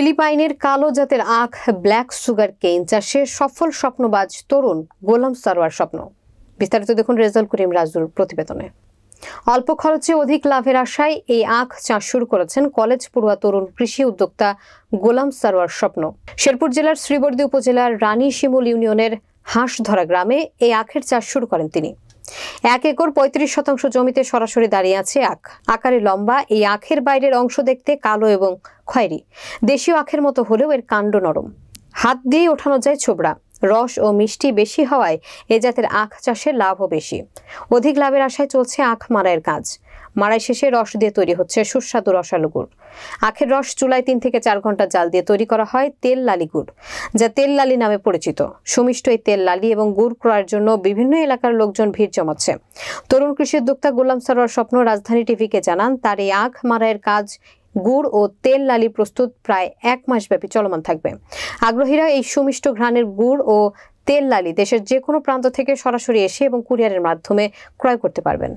ফিলিপাইনের কালো জাতের আখ ব্ল্যাক সুগার কেইন চাষে সফল স্বপ্নবাজ তরুণ গোলাম সারোয়ার স্বপ্ন। বিস্তারিত দেখুন রেজাউল করিম রাজুর প্রতিবেদনে। অল্প খরচে অধিক লাভের আশায় এই আখ চাষ শুরু করেছেন কলেজ পড়ুয়া তরুণ কৃষি উদ্যোক্তা গোলাম সারোয়ার স্বপ্ন। শেরপুর জেলার শ্রীবর্দী উপজেলার রানী শিমুল ইউনিয়নের হাঁসধরা গ্রামে এই আখের চাষ শুরু করেন তিনি। 1 একর 35% জমিতে সরাসরি দাঁড়িয়ে আছে আখ। আকারে লম্বা এই আখের বাইরের অংশ দেখতে কালো এবং খয়েরি। দেশীয় আখের মতো হলেও এর কাণ্ড নরম, হাত দিয়ে ওঠানো যায় ছোবড়া। রস ও মিষ্টি বেশি হওয়ায় এ জাতের আখ চাষের লাভও বেশি। অধিক লাভের আশায় চলছে আখ মাড়াইয়ের কাজ। মাড়াই শেষে রস দিয়ে তৈরি হচ্ছে সুস্বাদু রসালো গুড়। আখের রস চুলায় 3 থেকে 4 ঘন্টা জাল দিয়ে তৈরি করা হয় তেল লালি গুড়, যা তেল লালি নামে পরিচিত। সুমিষ্ট এই তেল লালি এবং গুড় ক্রয়ের জন্য বিভিন্ন এলাকার লোকজন ভিড় জমাচ্ছে। তরুণ কৃষি উদ্যোক্তা গোলাম সারোয়ার স্বপ্ন রাজধানী টিভিকে জানান, তার এই আখ মাড়াইয়ের কাজ, গুড় ও তেল লালি প্রস্তুত প্রায় 1 মাস ব্যাপী চলমান থাকবে। আগ্রহীরা এই সুমিষ্ট ঘ্রাণের গুড় ও তেল লালি দেশের যে কোনো প্রান্ত থেকে সরাসরি এসে এবং কুরিয়ারের মাধ্যমে ক্রয় করতে পারবেন।